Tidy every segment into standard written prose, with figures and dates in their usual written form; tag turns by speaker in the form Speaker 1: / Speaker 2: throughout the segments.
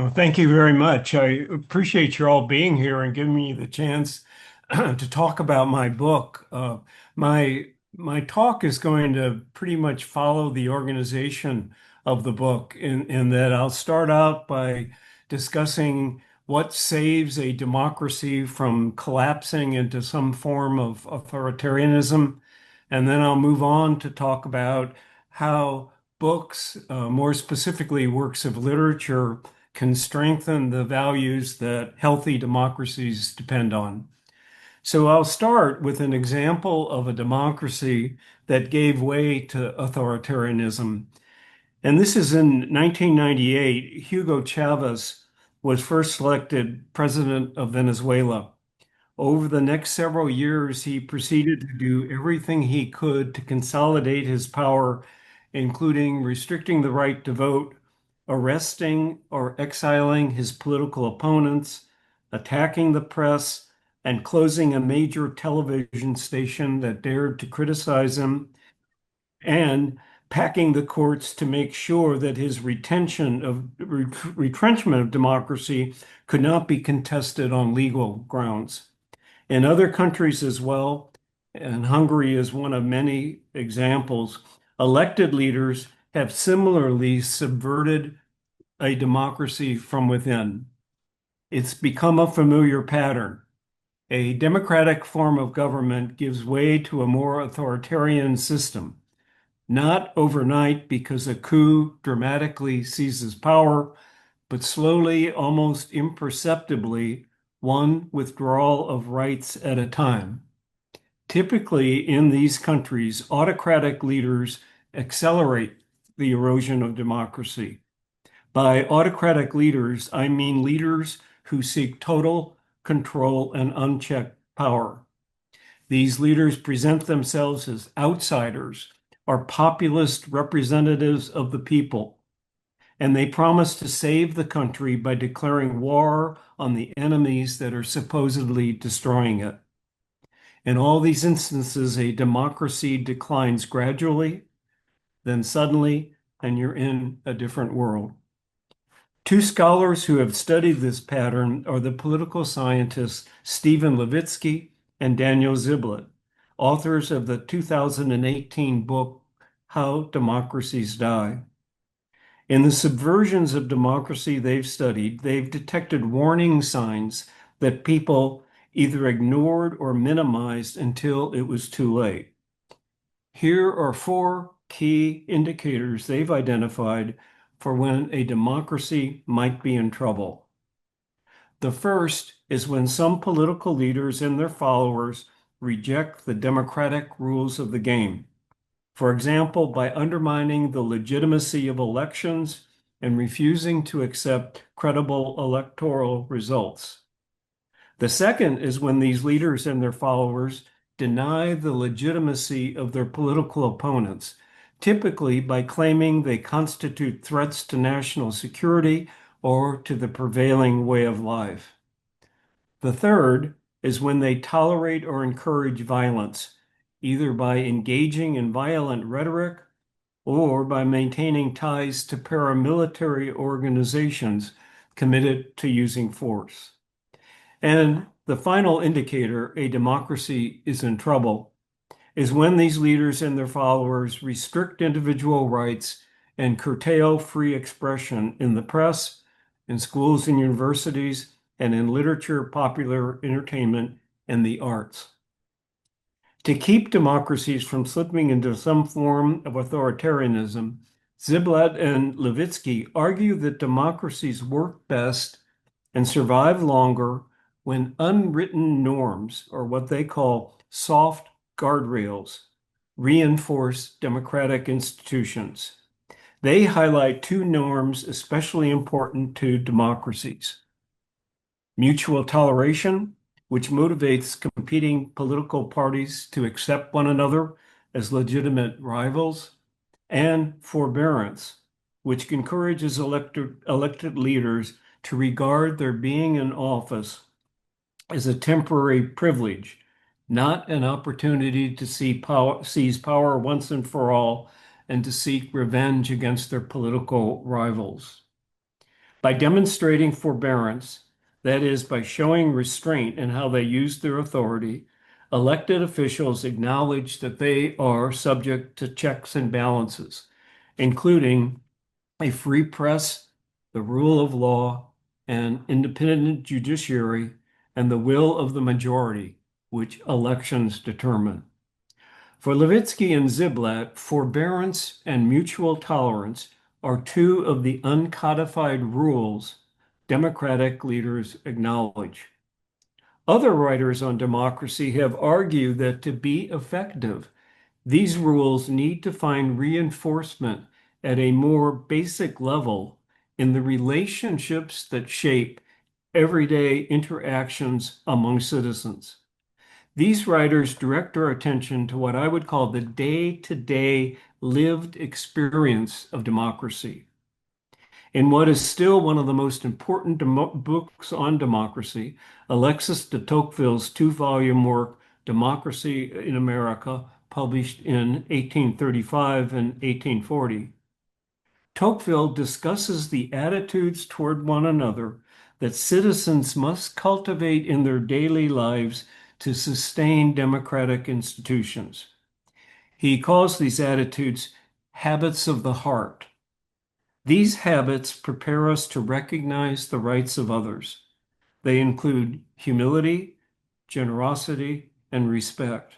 Speaker 1: Well, thank you very much. I appreciate you all being here and giving me the chance to talk about my book. My talk is going to pretty much follow the organization of the book in that I'll start out by discussing what saves a democracy from collapsing into some form of authoritarianism, and then I'll move on to talk about how books, more specifically works of literature, can strengthen the values that healthy democracies depend on. So I'll start with an example of a democracy that gave way to authoritarianism. And this is in 1998. Hugo Chavez was first selected president of Venezuela. Over the next several years, he proceeded to do everything he could to consolidate his power, including restricting the right to vote, arresting or exiling his political opponents, attacking the press, and closing a major television station that dared to criticize him, and packing the courts to make sure that his retrenchment of democracy could not be contested on legal grounds. In other countries as well, and Hungary is one of many examples, elected leaders have similarly subverted a democracy from within. It's become a familiar pattern. A democratic form of government gives way to a more authoritarian system, not overnight because a coup dramatically seizes power, but slowly, almost imperceptibly, one withdrawal of rights at a time. Typically, in these countries, autocratic leaders accelerate the erosion of democracy. By autocratic leaders, I mean leaders who seek total control and unchecked power. These leaders present themselves as outsiders or populist representatives of the people, and they promise to save the country by declaring war on the enemies that are supposedly destroying it. In all these instances, a democracy declines gradually, then suddenly, and you're in a different world. Two scholars who have studied this pattern are the political scientists Stephen Levitsky and Daniel Ziblatt, authors of the 2018 book, How Democracies Die. In the subversions of democracy they've studied, they've detected warning signs that people either ignored or minimized until it was too late. Here are four key indicators they've identified for when a democracy might be in trouble. The first is when some political leaders and their followers reject the democratic rules of the game. For example, by undermining the legitimacy of elections and refusing to accept credible electoral results. The second is when these leaders and their followers deny the legitimacy of their political opponents, typically by claiming they constitute threats to national security or to the prevailing way of life. The third is when they tolerate or encourage violence, either by engaging in violent rhetoric or by maintaining ties to paramilitary organizations committed to using force. And the final indicator a democracy is in trouble is when these leaders and their followers restrict individual rights and curtail free expression in the press, in schools and universities, and in literature, popular entertainment, and the arts. To keep democracies from slipping into some form of authoritarianism, Ziblatt and Levitsky argue that democracies work best and survive longer when unwritten norms, or what they call soft guardrails, reinforce democratic institutions. They highlight two norms especially important to democracies: mutual toleration, which motivates competing political parties to accept one another as legitimate rivals, and forbearance, which encourages elected leaders to regard their being in office as a temporary privilege, not an opportunity to seize power once and for all and to seek revenge against their political rivals. By demonstrating forbearance, that is, by showing restraint in how they use their authority, elected officials acknowledge that they are subject to checks and balances, including a free press, the rule of law, an independent judiciary, and the will of the majority, which elections determine. For Levitsky and Ziblatt, forbearance and mutual tolerance are two of the uncodified rules democratic leaders acknowledge. Other writers on democracy have argued that to be effective, these rules need to find reinforcement at a more basic level in the relationships that shape everyday interactions among citizens. These writers direct our attention to what I would call the day-to-day lived experience of democracy. In what is still one of the most important books on democracy, Alexis de Tocqueville's two-volume work, Democracy in America, published in 1835 and 1840, Tocqueville discusses the attitudes toward one another that citizens must cultivate in their daily lives to sustain democratic institutions. He calls these attitudes habits of the heart. These habits prepare us to recognize the rights of others. They include humility, generosity, and respect.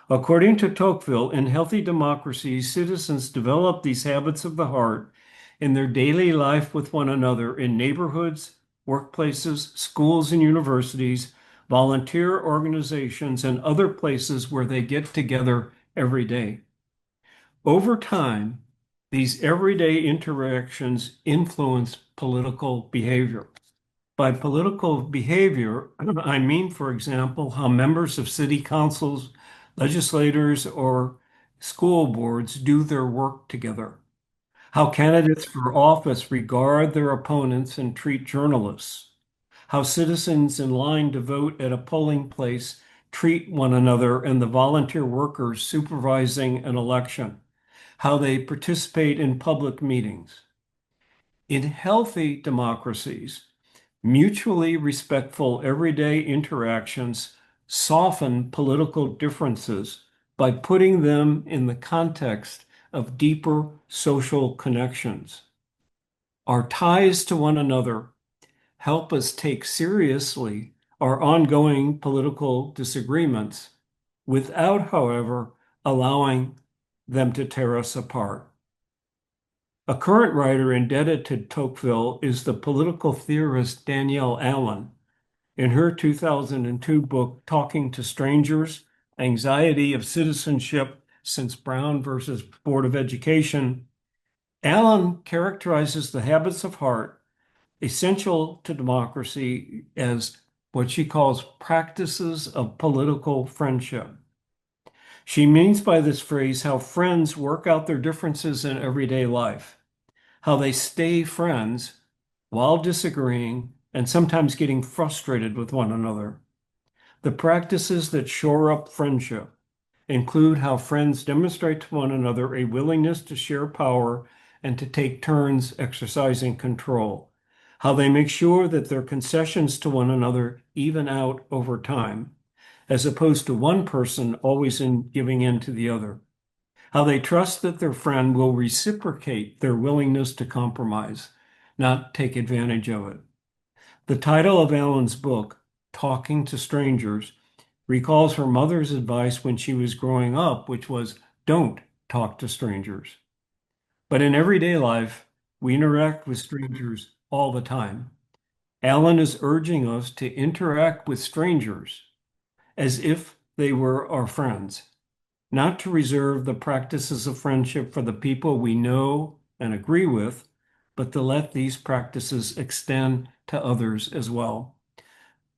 Speaker 1: According to Tocqueville, in healthy democracies, citizens develop these habits of the heart in their daily life with one another in neighborhoods, workplaces, schools and universities, volunteer organizations, and other places where they get together every day. Over time, these everyday interactions influence political behavior. By political behavior, I mean, for example, how members of city councils, legislators, or school boards do their work together, how candidates for office regard their opponents and treat journalists, how citizens in line to vote at a polling place treat one another and the volunteer workers supervising an election, how they participate in public meetings. In healthy democracies, mutually respectful everyday interactions soften political differences by putting them in the context of deeper social connections. Our ties to one another help us take seriously our ongoing political disagreements without, however, allowing them to tear us apart. A current writer indebted to Tocqueville is the political theorist Danielle Allen. In her 2002 book, Talking to Strangers, Anxiety of Citizenship Since Brown versus Board of Education, Allen characterizes the habits of heart essential to democracy as what she calls practices of political friendship. She means by this phrase how friends work out their differences in everyday life, how they stay friends while disagreeing and sometimes getting frustrated with one another. The practices that shore up friendship include how friends demonstrate to one another a willingness to share power and to take turns exercising control, how they make sure that their concessions to one another even out over time, as opposed to one person always giving in to the other, how they trust that their friend will reciprocate their willingness to compromise, not take advantage of it. The title of Allen's book, Talking to Strangers, recalls her mother's advice when she was growing up, which was, don't talk to strangers. But in everyday life, we interact with strangers all the time. Allen is urging us to interact with strangers as if they were our friends, not to reserve the practices of friendship for the people we know and agree with, but to let these practices extend to others as well.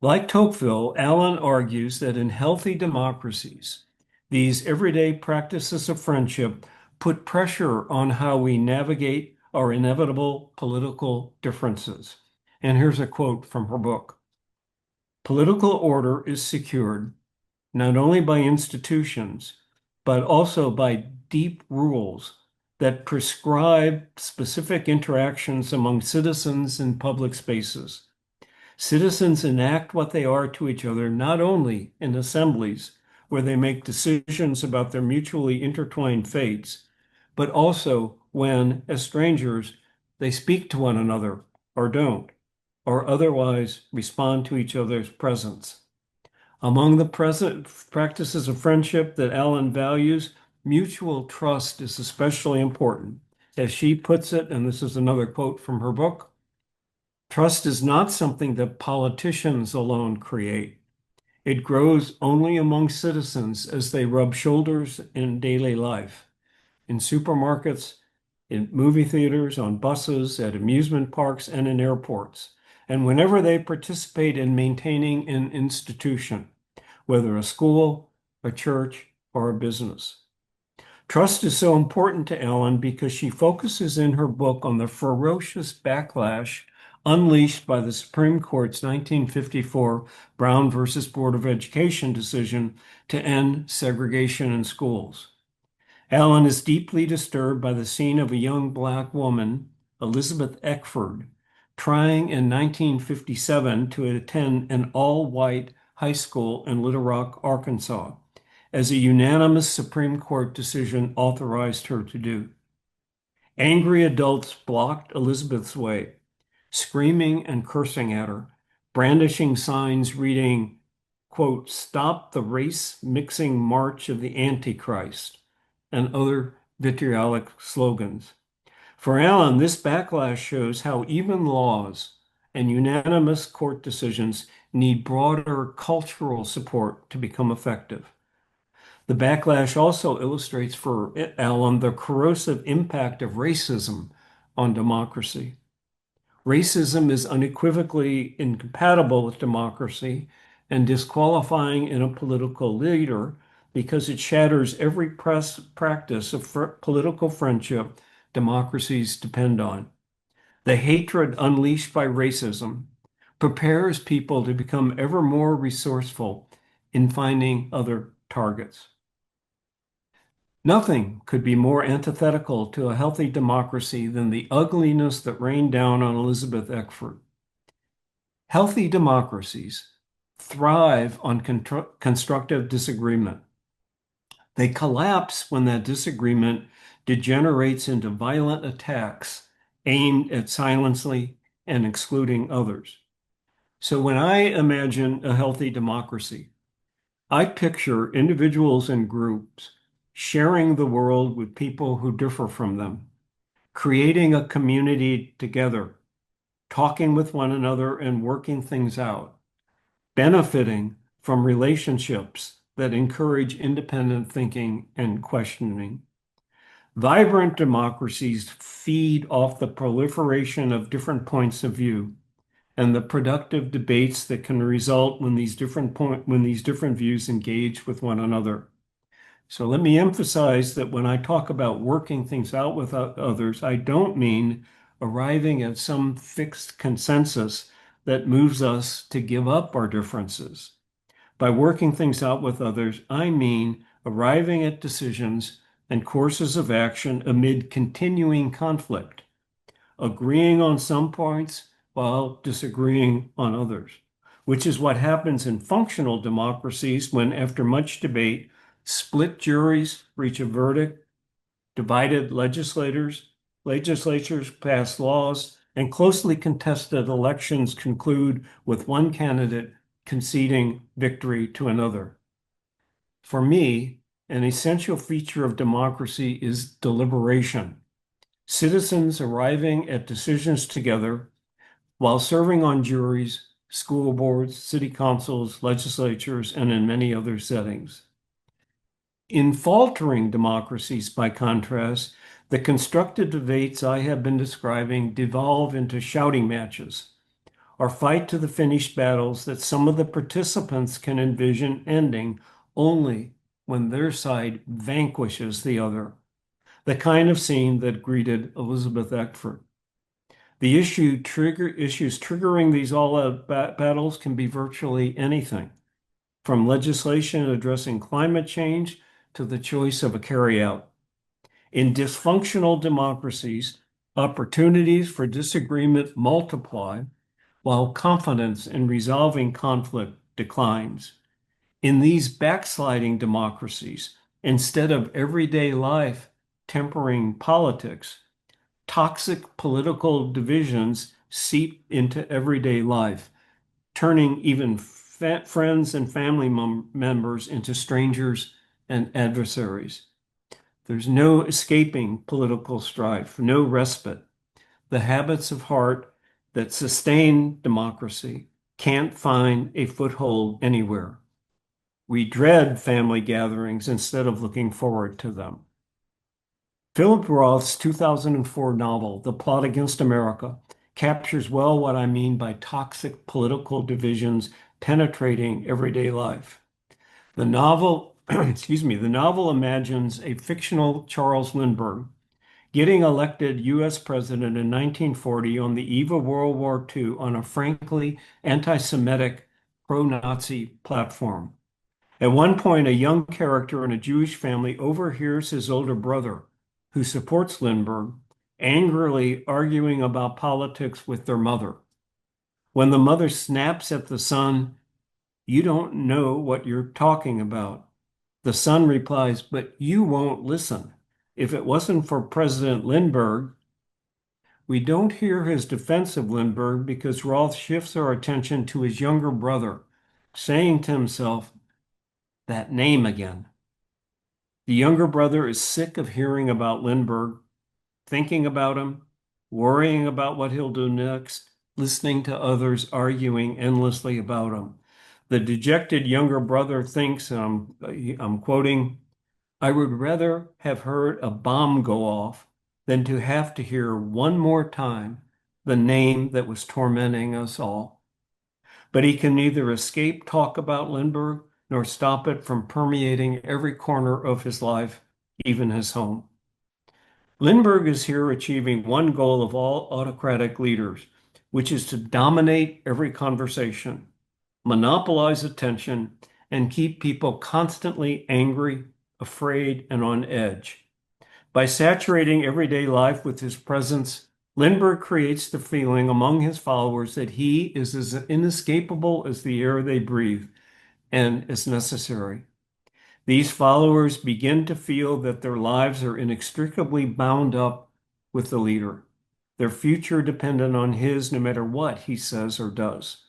Speaker 1: Like Tocqueville, Allen argues that in healthy democracies, these everyday practices of friendship put pressure on how we navigate our inevitable political differences. And here's a quote from her book. Political order is secured not only by institutions, but also by deep rules that prescribe specific interactions among citizens in public spaces. Citizens enact what they are to each other not only in assemblies where they make decisions about their mutually intertwined fates, but also when, as strangers, they speak to one another or don't, or otherwise respond to each other's presence. Among the present practices of friendship that Allen values, mutual trust is especially important. As she puts it, and this is another quote from her book, trust is not something that politicians alone create. It grows only among citizens as they rub shoulders in daily life, in supermarkets, in movie theaters, on buses, at amusement parks, and in airports, and whenever they participate in maintaining an institution, whether a school, a church, or a business. Trust is so important to Ellen because she focuses in her book on the ferocious backlash unleashed by the Supreme Court's 1954 Brown versus Board of Education decision to end segregation in schools. Allen is deeply disturbed by the scene of a young Black woman, Elizabeth Eckford, trying in 1957 to attend an all-white high school in Little Rock, Arkansas, as a unanimous Supreme Court decision authorized her to do. Angry adults blocked Elizabeth's way, screaming and cursing at her, brandishing signs reading, quote, "Stop the race-mixing march of the Antichrist," and other vitriolic slogans. For Allen, this backlash shows how even laws and unanimous court decisions need broader cultural support to become effective. The backlash also illustrates for Allen the corrosive impact of racism on democracy. Racism is unequivocally incompatible with democracy and disqualifying in a political leader because it shatters every practice of political friendship democracies depend on. The hatred unleashed by racism prepares people to become ever more resourceful in finding other targets. Nothing could be more antithetical to a healthy democracy than the ugliness that rained down on Elizabeth Eckford. Healthy democracies thrive on constructive disagreement. They collapse when that disagreement degenerates into violent attacks aimed at silencing and excluding others. So when I imagine a healthy democracy, I picture individuals and groups sharing the world with people who differ from them, creating a community together, talking with one another and working things out, benefiting from relationships that encourage independent thinking and questioning. Vibrant democracies feed off the proliferation of different points of view and the productive debates that can result when these different views engage with one another. So let me emphasize that when I talk about working things out with others, I don't mean arriving at some fixed consensus that moves us to give up our differences. By working things out with others, I mean arriving at decisions and courses of action amid continuing conflict, agreeing on some points while disagreeing on others, which is what happens in functional democracies when, after much debate, split juries reach a verdict, divided legislatures pass laws, and closely contested elections conclude with one candidate conceding victory to another. For me, an essential feature of democracy is deliberation. Citizens arriving at decisions together while serving on juries, school boards, city councils, legislatures, and in many other settings. In faltering democracies, by contrast, the constructive debates I have been describing devolve into shouting matches or fight to the finish battles that some of the participants can envision ending only when their side vanquishes the other, the kind of scene that greeted Elizabeth Eckford. The issues triggering these all-out battles can be virtually anything, from legislation addressing climate change to the choice of a carryout. In dysfunctional democracies, opportunities for disagreement multiply, while confidence in resolving conflict declines. In these backsliding democracies, instead of everyday life tempering politics, toxic political divisions seep into everyday life, turning even friends and family members into strangers and adversaries. There's no escaping political strife, no respite. The habits of heart that sustain democracy can't find a foothold anywhere. We dread family gatherings instead of looking forward to them. Philip Roth's 2004 novel, The Plot Against America, captures well what I mean by toxic political divisions penetrating everyday life. The novel, the novel imagines a fictional Charles Lindbergh getting elected U.S. president in 1940 on the eve of World War II on a frankly anti-Semitic pro-Nazi platform. At one point, a young character in a Jewish family overhears his older brother, who supports Lindbergh, angrily arguing about politics with their mother. When the mother snaps at the son, "You don't know what you're talking about," the son replies, "But you won't listen. If it wasn't for President Lindbergh." We don't hear his defense of Lindbergh because Roth shifts our attention to his younger brother, saying to himself, "That name again." The younger brother is sick of hearing about Lindbergh, thinking about him, worrying about what he'll do next, listening to others arguing endlessly about him. The dejected younger brother thinks, and I'm quoting, "I would rather have heard a bomb go off than to have to hear one more time the name that was tormenting us all." But he can neither escape talk about Lindbergh nor stop it from permeating every corner of his life, even his home. Lindbergh is here achieving one goal of all autocratic leaders, which is to dominate every conversation, monopolize attention, and keep people constantly angry, afraid, and on edge. By saturating everyday life with his presence, Lindbergh creates the feeling among his followers that he is as inescapable as the air they breathe and as necessary. These followers begin to feel that their lives are inextricably bound up with the leader, their future dependent on his no matter what he says or does.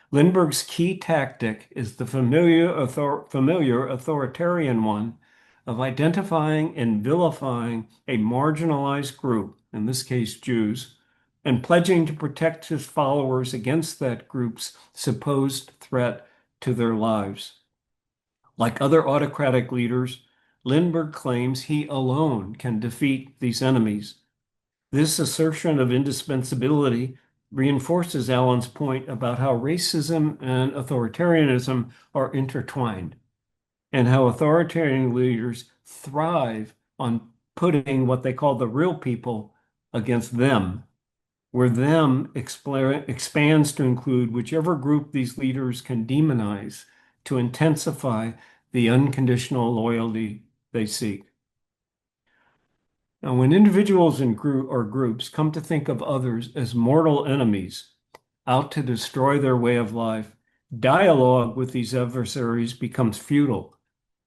Speaker 1: Lindbergh's key tactic is the familiar authoritarian one of identifying and vilifying a marginalized group, in this case Jews, and pledging to protect his followers against that group's supposed threat to their lives. Like other autocratic leaders, Lindbergh claims he alone can defeat these enemies. This assertion of indispensability reinforces Allen's point about how racism and authoritarianism are intertwined, and how authoritarian leaders thrive on putting what they call the real people against them, where them expands to include whichever group these leaders can demonize to intensify the unconditional loyalty they seek. Now, when individuals or groups come to think of others as mortal enemies out to destroy their way of life, dialogue with these adversaries becomes futile,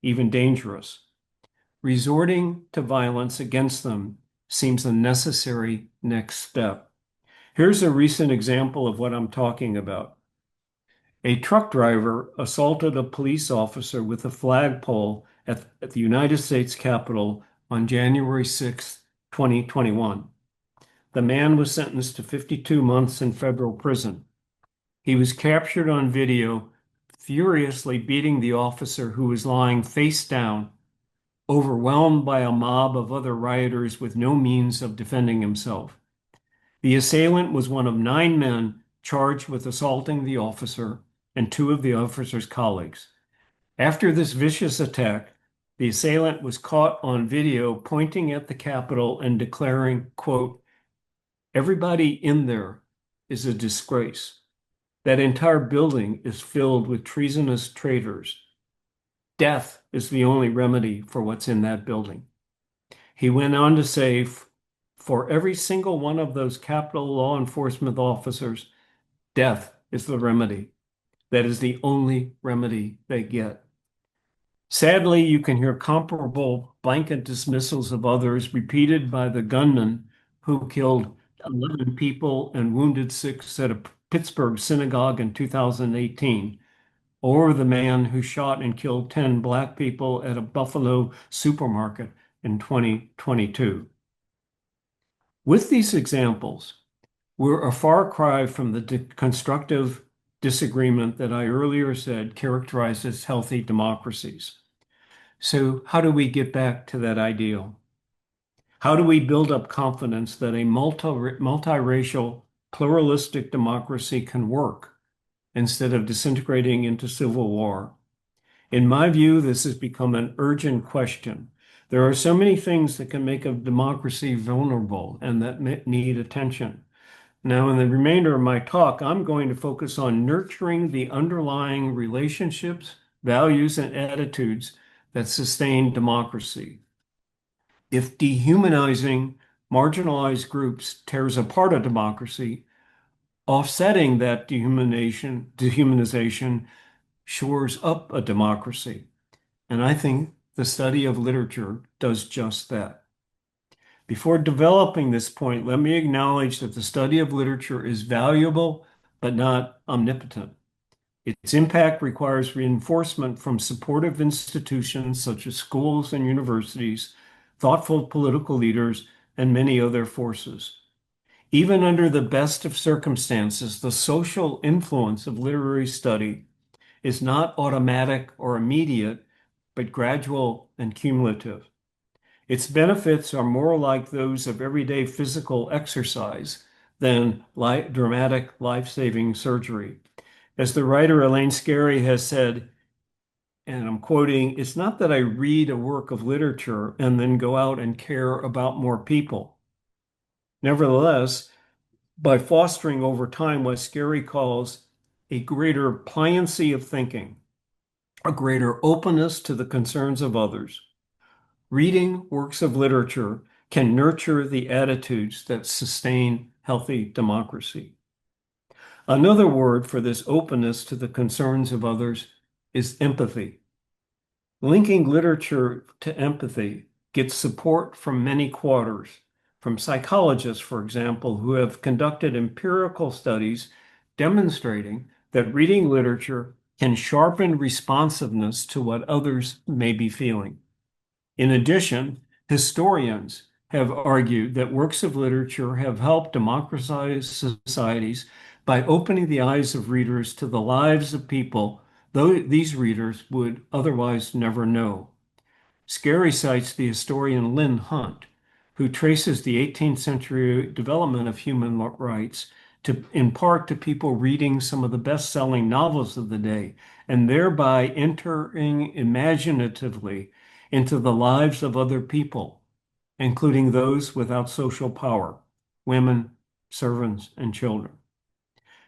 Speaker 1: even dangerous. Resorting to violence against them seems a necessary next step. Here's a recent example of what I'm talking about. A truck driver assaulted a police officer with a flagpole at the United States Capitol on January 6, 2021. The man was sentenced to 52 months in federal prison. He was captured on video furiously beating the officer who was lying face down, overwhelmed by a mob of other rioters with no means of defending himself. The assailant was one of 9 men charged with assaulting the officer and 2 of the officer's colleagues. After this vicious attack, the assailant was caught on video pointing at the Capitol and declaring, quote, "Everybody in there is a disgrace. That entire building is filled with treasonous traitors. Death is the only remedy for what's in that building." He went on to say, for every single one of those Capitol law enforcement officers, death is the remedy. That is the only remedy they get. Sadly, you can hear comparable blanket dismissals of others repeated by the gunman who killed 11 people and wounded six at a Pittsburgh synagogue in 2018, or the man who shot and killed 10 Black people at a Buffalo supermarket in 2022. With these examples, we're a far cry from the constructive disagreement that I earlier said characterizes healthy democracies. So, how do we get back to that ideal? How do we build up confidence that a multiracial, pluralistic democracy can work instead of disintegrating into civil war? In my view, this has become an urgent question. There are so many things that can make a democracy vulnerable and that need attention. Now, in the remainder of my talk, I'm going to focus on nurturing the underlying relationships, values, and attitudes that sustain democracy. If dehumanizing marginalized groups tears apart a democracy, offsetting that dehumanization shores up a democracy. And I think the study of literature does just that. Before developing this point, let me acknowledge that the study of literature is valuable, but not omnipotent. Its impact requires reinforcement from supportive institutions such as schools and universities, thoughtful political leaders, and many other forces. Even under the best of circumstances, the social influence of literary study is not automatic or immediate, but gradual and cumulative. Its benefits are more like those of everyday physical exercise than dramatic life-saving surgery. As the writer Elaine Scarry has said, and I'm quoting, "It's not that I read a work of literature and then go out and care about more people. Nevertheless, by fostering over time what Scarry calls a greater pliancy of thinking, a greater openness to the concerns of others, reading works of literature can nurture the attitudes that sustain healthy democracy." Another word for this openness to the concerns of others is empathy. Linking literature to empathy gets support from many quarters, from psychologists, for example, who have conducted empirical studies demonstrating that reading literature can sharpen responsiveness to what others may be feeling. In addition, historians have argued that works of literature have helped democratize societies by opening the eyes of readers to the lives of people, though these readers would otherwise never know. Scarry cites the historian Lynn Hunt, who traces the 18th century development of human rights in part to people reading some of the best-selling novels of the day and thereby entering imaginatively into the lives of other people, including those without social power, women, servants, and children.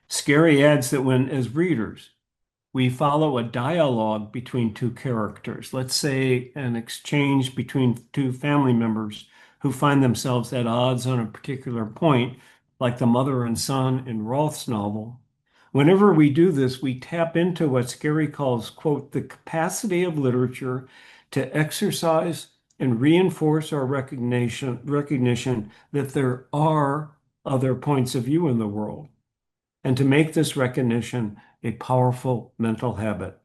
Speaker 1: Scarry adds that when, as readers, we follow a dialogue between two characters, let's say an exchange between two family members who find themselves at odds on a particular point, like the mother and son in Roth's novel. Whenever we do this, we tap into what Scarry calls, quote, the capacity of literature to exercise and reinforce our recognition that there are other points of view in the world, and to make this recognition a powerful mental habit.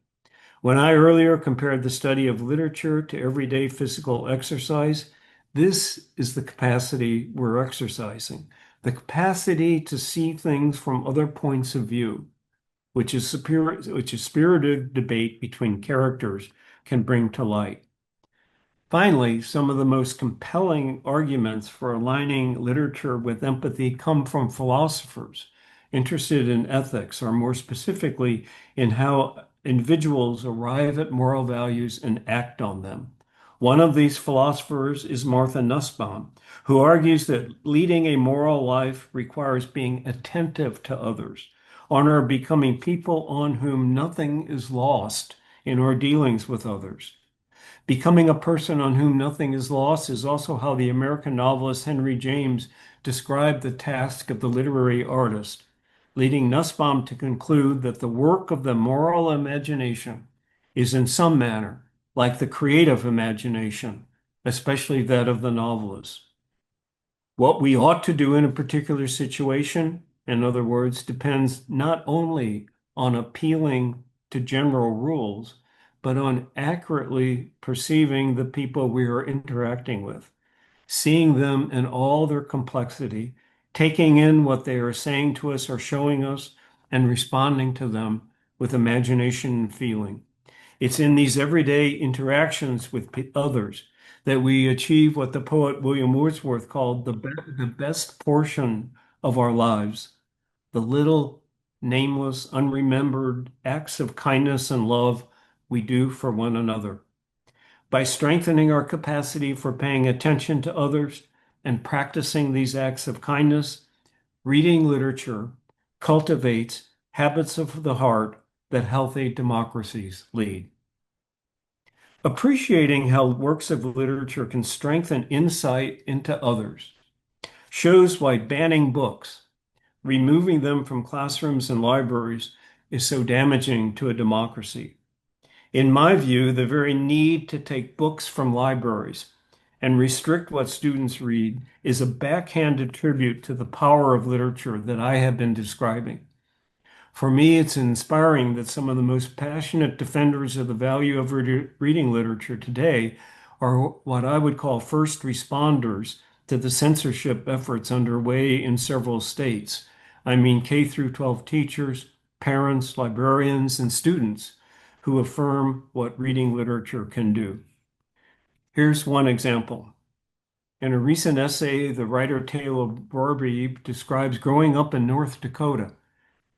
Speaker 1: When I earlier compared the study of literature to everyday physical exercise, this is the capacity we're exercising, the capacity to see things from other points of view, which is spirited debate between characters can bring to light. Finally, some of the most compelling arguments for aligning literature with empathy come from philosophers interested in ethics, or more specifically, in how individuals arrive at moral values and act on them. One of these philosophers is Martha Nussbaum, who argues that leading a moral life requires being attentive to others, on our becoming people on whom nothing is lost in our dealings with others. Becoming a person on whom nothing is lost is also how the American novelist Henry James described the task of the literary artist, leading Nussbaum to conclude that the work of the moral imagination is in some manner like the creative imagination, especially that of the novelist. What we ought to do in a particular situation, in other words, depends not only on appealing to general rules, but on accurately perceiving the people we are interacting with, seeing them in all their complexity, taking in what they are saying to us or showing us, and responding to them with imagination and feeling. It's in these everyday interactions with others that we achieve what the poet William Wordsworth called the best portion of our lives, the little, nameless, unremembered acts of kindness and love we do for one another. By strengthening our capacity for paying attention to others and practicing these acts of kindness, reading literature cultivates habits of the heart that healthy democracies lead. Appreciating how works of literature can strengthen insight into others shows why banning books, removing them from classrooms and libraries, is so damaging to a democracy. In my view, the very need to take books from libraries and restrict what students read is a backhanded tribute to the power of literature that I have been describing. For me, it's inspiring that some of the most passionate defenders of the value of reading literature today are what I would call first responders to the censorship efforts underway in several states. I mean K through 12 teachers, parents, librarians, and students who affirm what reading literature can do. Here's one example. In a recent essay, the writer Taylor Barbie describes growing up in North Dakota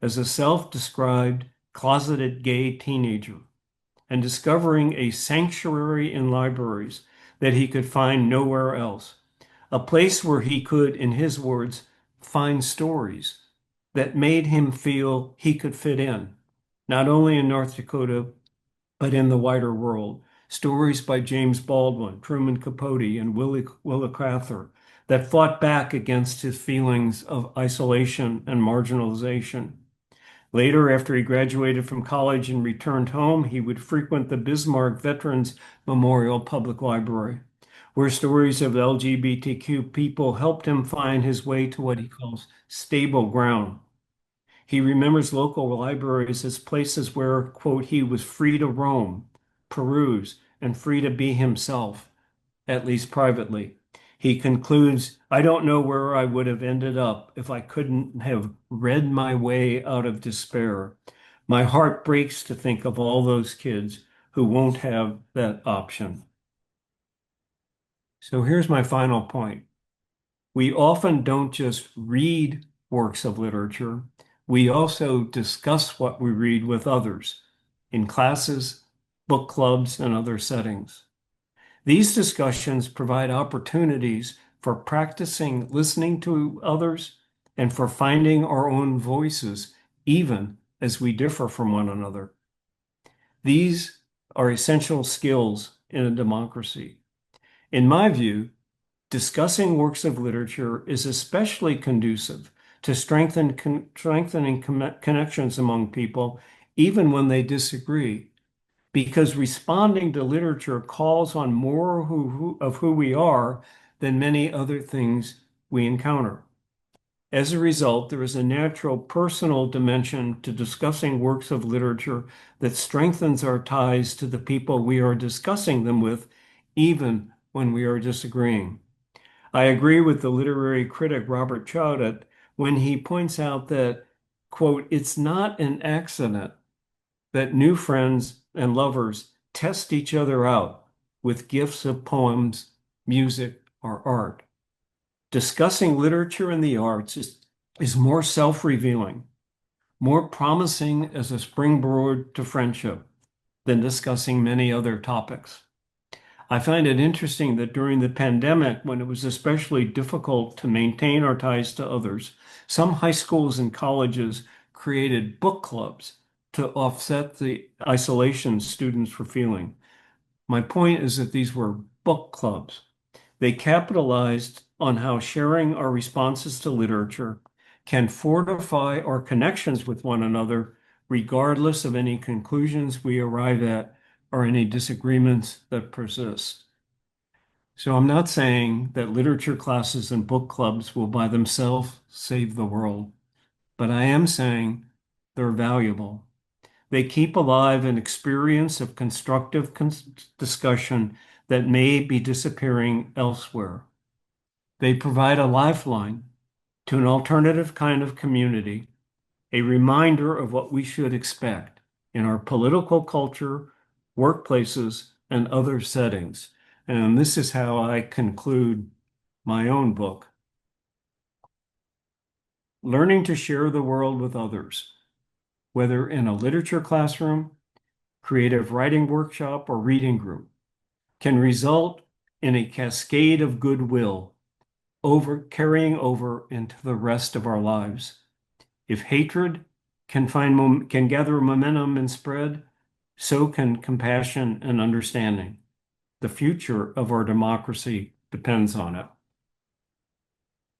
Speaker 1: as a self-described closeted gay teenager and discovering a sanctuary in libraries that he could find nowhere else, a place where he could, in his words, find stories that made him feel he could fit in, not only in North Dakota, but in the wider world. Stories by James Baldwin, Truman Capote, and Willa Cather that fought back against his feelings of isolation and marginalization. Later, after he graduated from college and returned home, he would frequent the Bismarck Veterans Memorial Public Library, where stories of LGBTQ people helped him find his way to what he calls stable ground. He remembers local libraries as places where, quote, he was free to roam, peruse, and free to be himself, at least privately. He concludes, I don't know where I would have ended up if I couldn't have read my way out of despair. My heart breaks to think of all those kids who won't have that option. So here's my final point. We often don't just read works of literature, we also discuss what we read with others in classes, book clubs, and other settings. These discussions provide opportunities for practicing listening to others and for finding our own voices, even as we differ from one another. These are essential skills in a democracy. In my view, discussing works of literature is especially conducive to strengthening connections among people, even when they disagree, because responding to literature calls on more of who we are than many other things we encounter. As a result, there is a natural personal dimension to discussing works of literature that strengthens our ties to the people we are discussing them with, even when we are disagreeing. I agree with the literary critic Robert Chowdhury when he points out that, quote, it's not an accident that new friends and lovers test each other out with gifts of poems, music, or art. Discussing literature and the arts is more self-revealing, more promising as a springboard to friendship than discussing many other topics. I find it interesting that during the pandemic, when it was especially difficult to maintain our ties to others, some high schools and colleges created book clubs to offset the isolation students were feeling. My point is that these were book clubs. They capitalized on how sharing our responses to literature can fortify our connections with one another, regardless of any conclusions we arrive at or any disagreements that persist. So I'm not saying that literature classes and book clubs will by themselves save the world, but I am saying they're valuable. They keep alive an experience of constructive discussion that may be disappearing elsewhere. They provide a lifeline to an alternative kind of community, a reminder of what we should expect in our political culture, workplaces, and other settings. And this is how I conclude my own book. Learning to share the world with others, whether in a literature classroom, creative writing workshop, or reading group, can result in a cascade of goodwill carrying over into the rest of our lives. If hatred can gather momentum and spread, so can compassion and understanding. The future of our democracy depends on it.